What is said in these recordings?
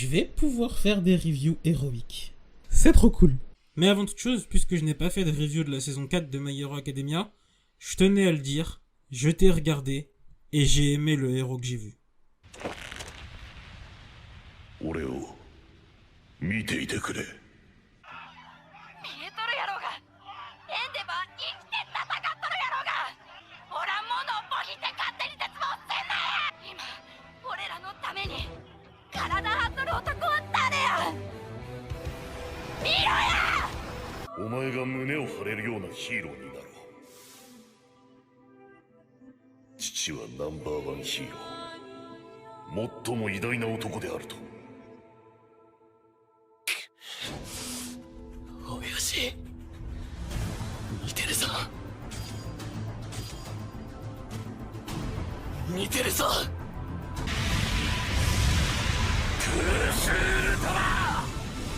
je vais pouvoir faire des reviews héroïques. C'est trop cool. Mais avant toute chose, puisque je n'ai pas fait de review de la saison 4 de My Hero Academia, je tenais à le dire, je t'ai regardé et j'ai aimé le héros que j'ai vu. 俺を見ていてくれ。見えとるやろうが、エンデバー生きて戦っとるやろうが、おらんものをボヒって勝手に絶望せんなや。今俺らのために体張っとる男は誰や。見ろや。お前が胸を張れるようなヒーローになろう。父はナンバーワンヒーロー、最も偉大な男であると。親父似てるぞ、似てるぞ。クースウルトラ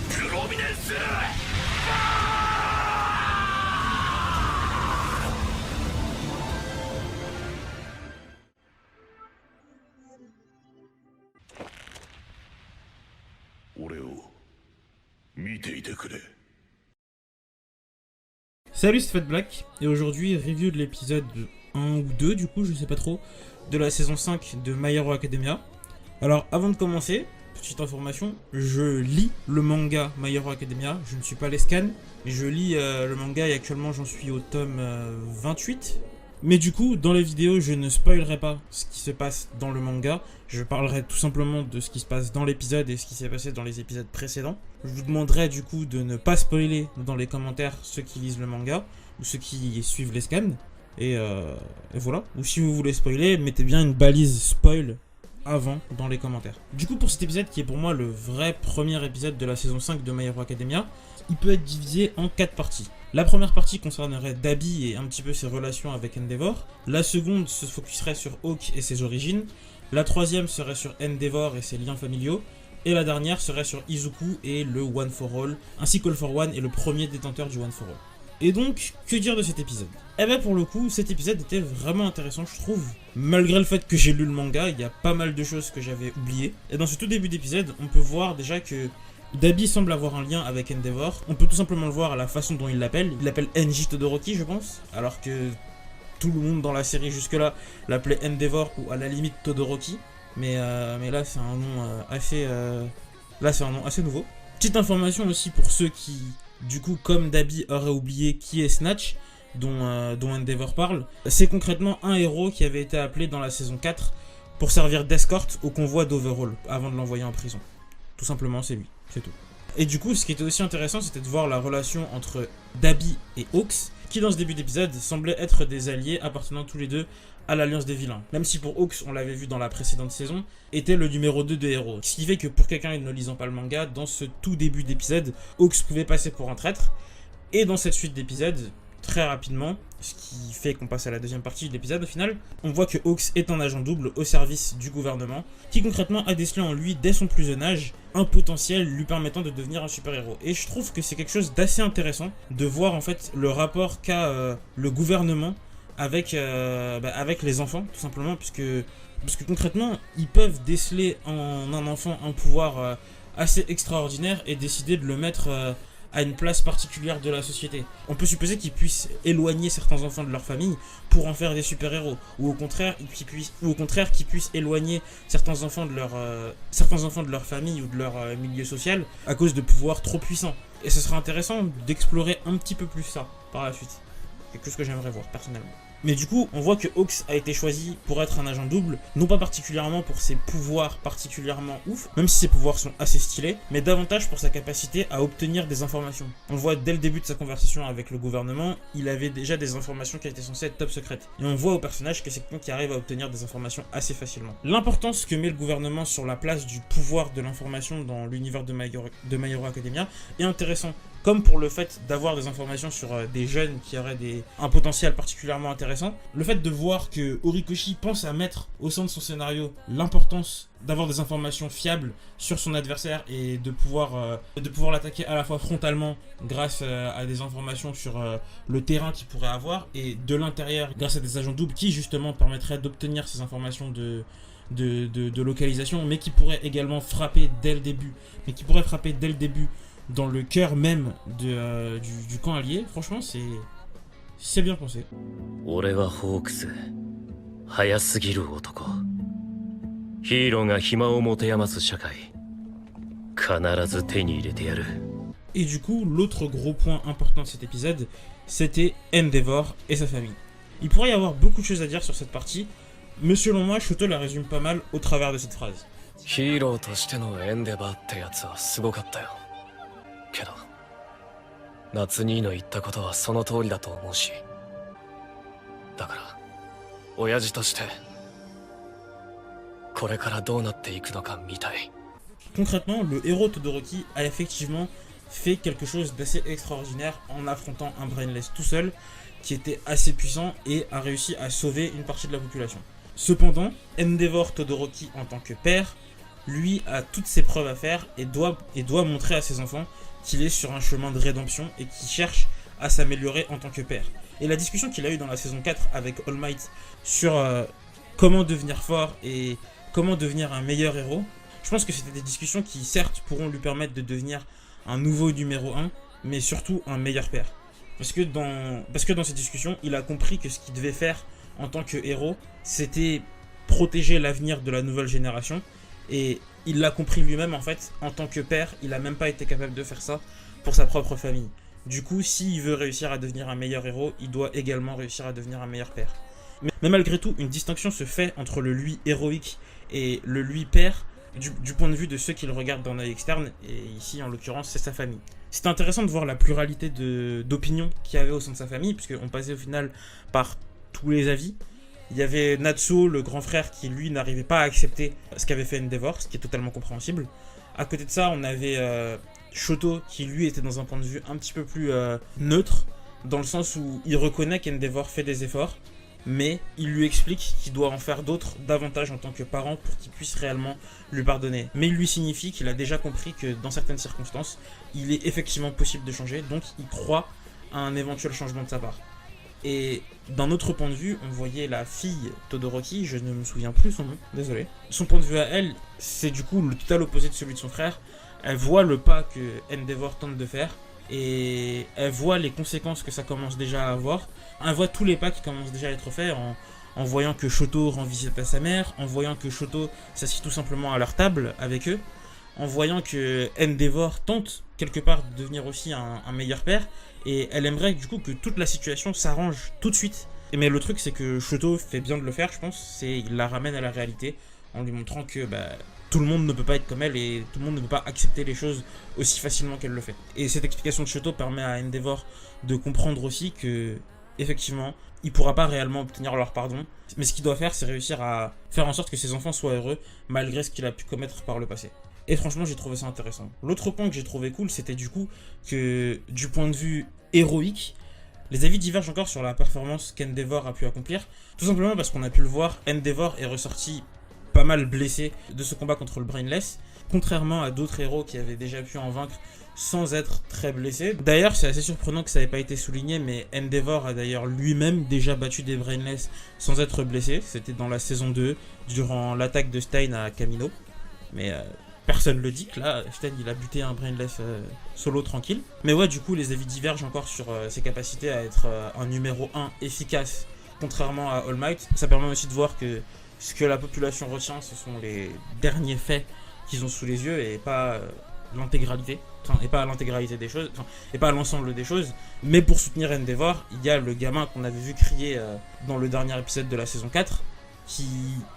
プロミネンス。俺を見ていてくれ。 Salut, c'est Fat Black, et aujourd'hui, review de l'épisode 1 ou 2, du coup, je sais pas trop, de la saison 5 de My Hero Academia. Alors, avant de commencer, petite information, je lis le manga My Hero Academia, je ne suis pas les scans, mais je lis le manga et actuellement j'en suis au tome 28. Mais du coup, dans les vidéos, je ne spoilerai pas ce qui se passe dans le manga. Je parlerai tout simplement de ce qui se passe dans l'épisode et ce qui s'est passé dans les épisodes précédents. Je vous demanderai du coup de ne pas spoiler dans les commentaires ceux qui lisent le manga ou ceux qui suivent les scans. Et voilà. Ou si vous voulez spoiler, mettez bien une balise spoil avant dans les commentaires. Du coup, pour cet épisode qui est pour moi le vrai premier épisode de la saison 5 de My Hero Academia, il peut être divisé en 4 parties. La première partie concernerait Dabi et un petit peu ses relations avec Endeavor. La seconde se focuserait sur Hawk et ses origines. La troisième serait sur Endeavor et ses liens familiaux. Et la dernière serait sur Izuku et le One for All, ainsi que All for One est le premier détenteur du One for All. Et donc, que dire de cet épisode? Eh ben pour le coup, cet épisode était vraiment intéressant, je trouve. Malgré le fait que j'ai lu le manga, il y a pas mal de choses que j'avais oubliées. Et dans ce tout début d'épisode, on peut voir déjà que Dabi semble avoir un lien avec Endeavor. On peut tout simplement le voir à la façon dont il l'appelle. Il l'appelle Enji Todoroki, je pense. Alors que tout le monde dans la série jusque-là l'appelait Endeavor ou à la limite Todoroki. Mais là, c'est un nom assez nouveau. Petite information aussi pour ceux qui, du coup, comme Dabi, auraient oublié qui est Snatch, dont Endeavor parle. C'est concrètement un héros qui avait été appelé dans la saison 4 pour servir d'escorte au convoi d'Overall avant de l'envoyer en prison. Tout simplement, c'est lui. C'est tout. Et du coup, ce qui était aussi intéressant, c'était de voir la relation entre Dabi et Hawks, qui dans ce début d'épisode semblaient être des alliés appartenant tous les deux à l'Alliance des Vilains. Même si pour Hawks, on l'avait vu dans la précédente saison, était le numéro 2 de héros. Ce qui fait que pour quelqu'un ne lisant pas le manga, dans ce tout début d'épisode, Hawks pouvait passer pour un traître. Et dans cette suite d'épisodes, très rapidement, ce qui fait qu'on passe à la deuxième partie de l'épisode au final, on voit que Hawks est un agent double au service du gouvernement, qui concrètement a décelé en lui, dès son plus jeune âge, un potentiel lui permettant de devenir un super-héros. Et je trouve que c'est quelque chose d'assez intéressant de voir en fait le rapport qu'a le gouvernement avec les enfants, tout simplement, parce que concrètement, ils peuvent déceler en un enfant un pouvoir assez extraordinaire et décider de le mettre à une place particulière de la société. On peut supposer qu'ils puissent éloigner certains enfants de leur famille pour en faire des super-héros, ou au contraire qu'ils puissent éloigner certains enfants de leur famille ou de leur milieu social à cause de pouvoirs trop puissants. Et ce serait intéressant d'explorer un petit peu plus ça par la suite. C'est quelque chose que j'aimerais voir personnellement. Mais du coup, on voit que Hawks a été choisi pour être un agent double, non pas particulièrement pour ses pouvoirs particulièrement ouf, même si ses pouvoirs sont assez stylés, mais davantage pour sa capacité à obtenir des informations. On le voit dès le début de sa conversation avec le gouvernement, il avait déjà des informations qui étaient censées être top secrètes. Et on voit au personnage que c'est quelqu'un qui arrive à obtenir des informations assez facilement. L'importance que met le gouvernement sur la place du pouvoir de l'information dans l'univers de My Hero Academia est intéressant. Comme pour le fait d'avoir des informations sur des jeunes qui auraient un potentiel particulièrement intéressant, le fait de voir que Horikoshi pense à mettre au sein de son scénario l'importance d'avoir des informations fiables sur son adversaire et de pouvoir l'attaquer à la fois frontalement grâce à des informations sur le terrain qu'il pourrait avoir et de l'intérieur grâce à des agents doubles qui justement permettraient d'obtenir ces informations de localisation, mais qui pourrait également frapper dès le début, dans le cœur même du camp allié. Franchement, c'est bien pensé. 俺はホークス早すぎる男ヒーローが暇を持て余す社会必ず手に入れてやる Et du coup, l'autre gros point important de cet épisode, c'était Endeavor et sa famille. Il pourrait y avoir beaucoup de choses à dire sur cette partie, mais selon moi, Shoto la résume pas mal au travers de cette phrase. ヒーローとしてのエンデバーってやつはすごかったよけど夏兄の言ったことはその通りだと思うしだから親父としてこれからどうなっていくのか見たい Concrètement, le héros Todoroki a effectivement fait quelque chose d'assez extraordinaire en affrontant un Brainless tout seul qui était assez puissant et a réussi à sauver une partie de la population. Cependant, Endeavor Todoroki en tant que père, lui a toutes ses preuves à faire et doit montrer à ses enfants qu'il est sur un chemin de rédemption et qu'il cherche à s'améliorer en tant que père. Et la discussion qu'il a eue dans la saison 4 avec All Might sur comment devenir fort et comment devenir un meilleur héros, je pense que c'était des discussions qui certes pourront lui permettre de devenir un nouveau numéro 1, mais surtout un meilleur père. Parce que dans ces discussions, il a compris que ce qu'il devait faire en tant que héros, c'était protéger l'avenir de la nouvelle génération. Et il l'a compris lui-même en fait, en tant que père, il n'a même pas été capable de faire ça pour sa propre famille. Du coup, s'il veut réussir à devenir un meilleur héros, il doit également réussir à devenir un meilleur père. Mais malgré tout, une distinction se fait entre le lui héroïque et le lui père, du point de vue de ceux qui le regardent d'un œil externe, et ici en l'occurrence c'est sa famille. C'était intéressant de voir la pluralité d'opinions qu'il y avait au sein de sa famille, puisqu'on passait au final par tous les avis. Il y avait Natsuo, le grand frère, qui lui n'arrivait pas à accepter ce qu'avait fait Endeavor, ce qui est totalement compréhensible. À côté de ça, on avait Shoto, qui lui était dans un point de vue un petit peu plus neutre, dans le sens où il reconnaît qu'Endeavor fait des efforts, mais il lui explique qu'il doit en faire d'autres davantage en tant que parent pour qu'il puisse réellement lui pardonner. Mais il lui signifie qu'il a déjà compris que dans certaines circonstances, il est effectivement possible de changer, donc il croit à un éventuel changement de sa part. Et d'un autre point de vue, on voyait la fille Todoroki, je ne me souviens plus son nom, désolé. Son point de vue à elle, c'est du coup le total opposé de celui de son frère. Elle voit le pas que Endeavor tente de faire, et elle voit les conséquences que ça commence déjà à avoir. Elle voit tous les pas qui commencent déjà à être faits en voyant que Shoto rend visite à sa mère, en voyant que Shoto s'assied tout simplement à leur table avec eux, en voyant que Endeavor tente quelque part de devenir aussi un meilleur père, et elle aimerait du coup que toute la situation s'arrange tout de suite. Mais le truc c'est que Shoto fait bien de le faire, je pense, il la ramène à la réalité en lui montrant que tout le monde ne peut pas être comme elle et tout le monde ne peut pas accepter les choses aussi facilement qu'elle le fait. Et cette explication de Shoto permet à Endeavor de comprendre aussi que effectivement, il pourra pas réellement obtenir leur pardon, mais ce qu'il doit faire, c'est réussir à faire en sorte que ses enfants soient heureux malgré ce qu'il a pu commettre par le passé. Et franchement, j'ai trouvé ça intéressant. L'autre point que j'ai trouvé cool, c'était du coup que du point de vue héroïque, les avis divergent encore sur la performance qu'Endeavor a pu accomplir, tout simplement parce qu'on a pu le voir, Endeavor est ressorti pas mal blessé de ce combat contre le Brainless, contrairement à d'autres héros qui avaient déjà pu en vaincre sans être très blessé. D'ailleurs, c'est assez surprenant que ça n'ait pas été souligné, mais Endeavor a d'ailleurs lui-même déjà battu des Brainless sans être blessé. C'était dans la saison 2, durant l'attaque de Stein à Kamino. Mais personne ne le dit que là, Stein il a buté un Brainless solo tranquille. Mais ouais, du coup, les avis divergent encore sur ses capacités à être un numéro 1 efficace, contrairement à All Might. Ça permet aussi de voir que ce que la population retient, ce sont les derniers faits qu'ils ont sous les yeux et pas l'intégralité. Enfin, et pas à l'intégralité des choses, enfin, et pas à l'ensemble des choses. Mais pour soutenir Endeavor, il y a le gamin qu'on avait vu crier dans le dernier épisode de la saison 4, qui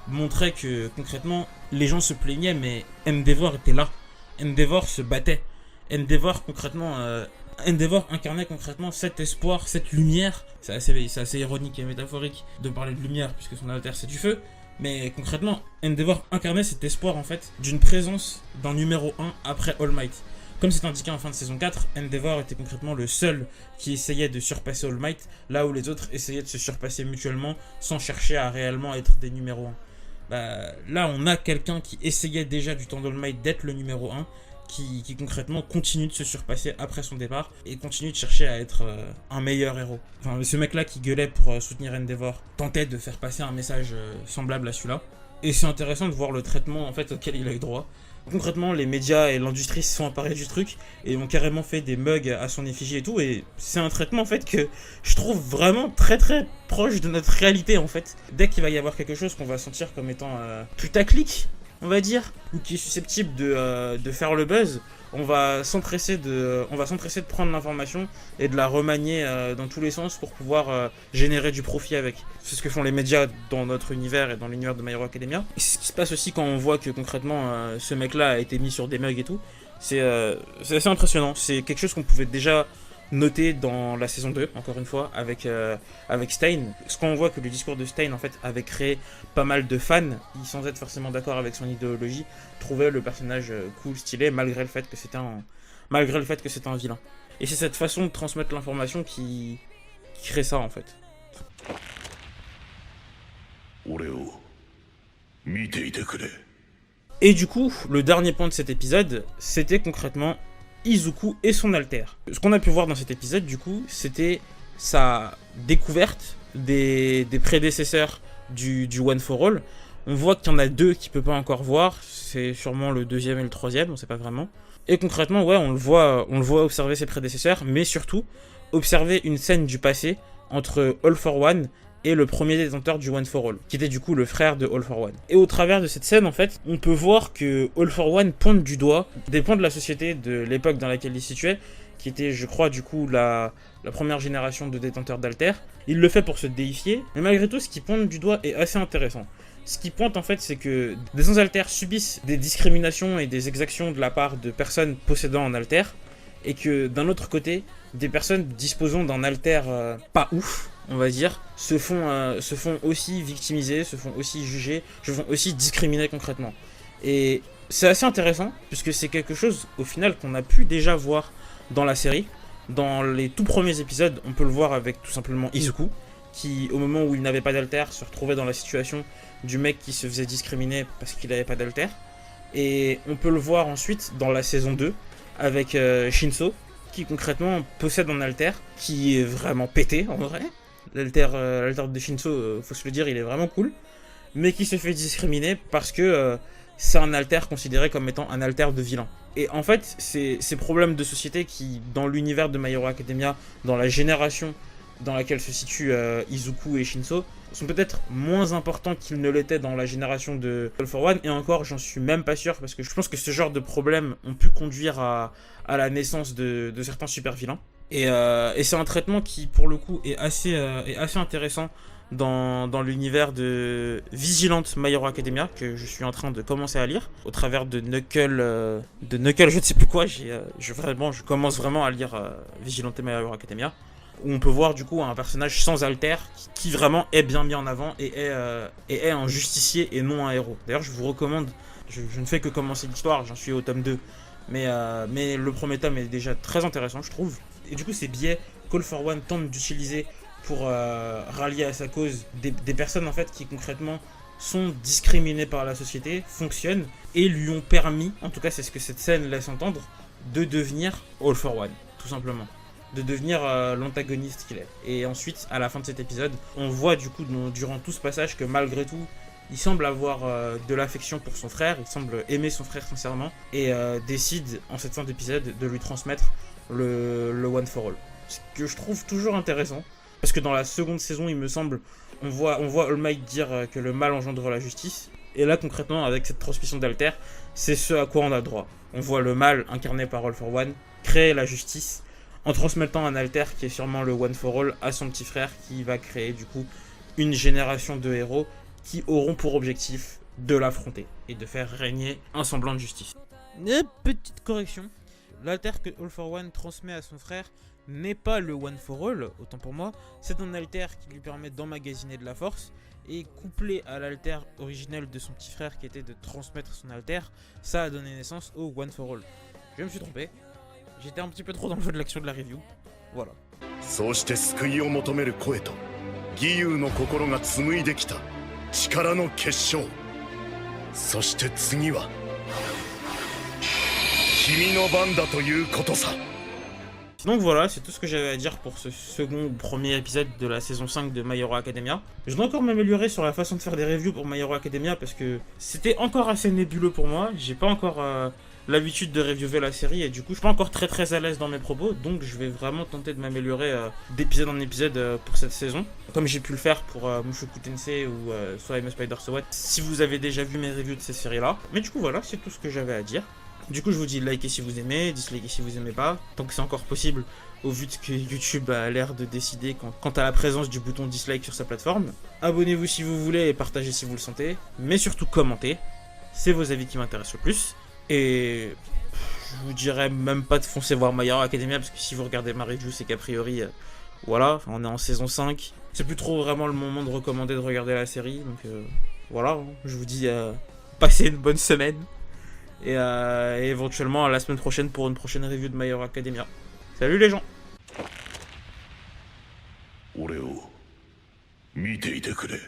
montrait que concrètement, les gens se plaignaient, mais Endeavor était là. Endeavor se battait. Endeavor incarnait concrètement cet espoir, cette lumière. C'est assez ironique et métaphorique de parler de lumière, puisque son avatar c'est du feu. Mais concrètement, Endeavor incarnait cet espoir en fait d'une présence d'un numéro 1 après All Might. Comme c'est indiqué en fin de saison 4, Endeavor était concrètement le seul qui essayait de surpasser All Might, là où les autres essayaient de se surpasser mutuellement sans chercher à réellement être des numéros 1. Là, on a quelqu'un qui essayait déjà du temps d'All Might d'être le numéro 1, qui concrètement continue de se surpasser après son départ et continue de chercher à être un meilleur héros. Enfin, ce mec-là qui gueulait pour soutenir Endeavor tentait de faire passer un message semblable à celui-là. Et c'est intéressant de voir le traitement en fait auquel il a eu droit. Concrètement, les médias et l'industrie se sont emparés du truc et ont carrément fait des mugs à son effigie et tout. Et c'est un traitement en fait que je trouve vraiment très très proche de notre réalité en fait. Dès qu'il va y avoir quelque chose qu'on va sentir comme étant putaclic, on va dire, ou qui est susceptible de faire le buzz, on va s'empresser de prendre l'information et de la remanier dans tous les sens pour pouvoir générer du profit avec. C'est ce que font les médias dans notre univers et dans l'univers de My Hero Academia. Et c'est ce qui se passe aussi quand on voit que concrètement ce mec-là a été mis sur des mugs et tout. C'est assez impressionnant. C'est quelque chose qu'on pouvait déjà noter dans la saison 2, encore une fois, avec Stein. Parce qu'on voit que le discours de Stein, en fait, avait créé pas mal de fans, qui, sans être forcément d'accord avec son idéologie, trouvaient le personnage cool, stylé, malgré le fait que c'était un vilain. Et c'est cette façon de transmettre l'information qui crée ça, en fait. 俺を見ていてくれ。 Et du coup, le dernier point de cet épisode, c'était concrètement Izuku et son alter. Ce qu'on a pu voir dans cet épisode, du coup, c'était sa découverte des prédécesseurs du One for All. On voit qu'il y en a deux qu'il peut pas encore voir, c'est sûrement le deuxième et le troisième, on sait pas vraiment. Et concrètement, ouais, on le voit observer ses prédécesseurs, mais surtout observer une scène du passé entre All for One et le premier détenteur du One for All, qui était du coup le frère de All for One. Et au travers de cette scène, en fait, on peut voir que All for One pointe du doigt des points de la société de l'époque dans laquelle il se situait, qui était, je crois, du coup, la première génération de détenteurs d'Alter. Il le fait pour se déifier, mais malgré tout, ce qui pointe du doigt est assez intéressant. Ce qui pointe, en fait, c'est que des sans-Alter subissent des discriminations et des exactions de la part de personnes possédant un Alter, et que, d'un autre côté, des personnes disposant d'un Alter pas ouf, on va dire, se font aussi victimiser, se font aussi juger, se font aussi discriminer concrètement. Et c'est assez intéressant, puisque c'est quelque chose, au final, qu'on a pu déjà voir dans la série. Dans les tout premiers épisodes, on peut le voir avec tout simplement Izuku, qui, au moment où il n'avait pas d'alter, se retrouvait dans la situation du mec qui se faisait discriminer parce qu'il n'avait pas d'alter. Et on peut le voir ensuite dans la saison 2, avec Shinso, qui concrètement possède un alter, qui est vraiment pété en vrai. L'alter de Shinso, faut se le dire, il est vraiment cool, mais qui se fait discriminer parce que c'est un alter considéré comme étant un alter de vilain. Et en fait, ces problèmes de société qui, dans l'univers de My Hero Academia, dans la génération dans laquelle se situent Izuku et Shinso, sont peut-être moins importants qu'ils ne l'étaient dans la génération de All for One, et encore, j'en suis même pas sûr, parce que je pense que ce genre de problèmes ont pu conduire à la naissance de certains super vilains. Et c'est un traitement qui, pour le coup, est assez intéressant dans l'univers de Vigilante My Hero Academia, que je suis en train de commencer à lire, au travers de Knuckle, je ne sais plus quoi, je commence vraiment à lire Vigilante My Hero Academia, où on peut voir du coup un personnage sans alter, qui vraiment est bien mis en avant, et est un justicier et non un héros. D'ailleurs, je vous recommande, je ne fais que commencer l'histoire, j'en suis au tome 2, mais le premier tome est déjà très intéressant, je trouve. Et du coup, ces biais qu'All for One tente d'utiliser pour rallier à sa cause des personnes en fait qui concrètement sont discriminées par la société, fonctionnent et lui ont permis, en tout cas c'est ce que cette scène laisse entendre, de devenir All for One, tout simplement. De devenir l'antagoniste qu'il est. Et ensuite, à la fin de cet épisode, on voit du coup durant tout ce passage que malgré tout, il semble avoir de l'affection pour son frère, il semble aimer son frère sincèrement, et décide en cette fin d'épisode de lui transmettre le One for All. Ce que je trouve toujours intéressant, parce que dans la seconde saison, il me semble, on voit All Might dire que le mal engendre la justice, et là concrètement, avec cette transmission d'Alter, c'est ce à quoi on a droit. On voit le mal incarné par All for One créer la justice, en transmettant un alter qui est sûrement le One for All à son petit frère, qui va créer du coup une génération de héros qui auront pour objectif de l'affronter et de faire régner un semblant de justice. Petite correction, l'alter que All for One transmet à son frère n'est pas le One for All, autant pour moi, c'est un alter qui lui permet d'emmagasiner de la force, et couplé à l'alter originel de son petit frère qui était de transmettre son alter, ça a donné naissance au One for All. Je me suis trompé. J'étais un petit peu trop dans le jeu de l'action de la review. Voilà. そうして救いを求める声と義勇の心が紡いできた力の結晶。そして次は君の番だということさ。Donc voilà, c'est tout ce que j'avais à dire pour ce second ou premier épisode de la saison 5 de My Hero Academia. Je dois encore m'améliorer sur la façon de faire des reviews pour My Hero Academia parce que c'était encore assez nébuleux pour moi. J'ai pas encore l'habitude de reviewer la série et du coup je suis pas encore très à l'aise dans mes propos, donc je vais vraiment tenter de m'améliorer d'épisode en épisode pour cette saison, comme j'ai pu le faire pour Mushoku Tensei ou Slime Spider So What, si vous avez déjà vu mes reviews de ces séries là. Mais du coup voilà, c'est tout ce que j'avais à dire. Du coup je vous dis likez si vous aimez, dislikez si vous aimez pas, tant que c'est encore possible au vu de que YouTube a l'air de décider quant à la présence du bouton dislike sur sa plateforme. Abonnez-vous si vous voulez et partagez si vous le sentez, mais surtout commentez, c'est vos avis qui m'intéressent le plus. Et je vous dirais même pas de foncer voir My Hero Academia parce que si vous regardez ma review c'est qu'a priori voilà, on est en saison 5. C'est plus trop vraiment le moment de recommander de regarder la série. Donc voilà, je vous dis passez une bonne semaine. Et éventuellement à la semaine prochaine pour une prochaine review de My Hero Academia. Salut les gens. 俺を見ていてくれ。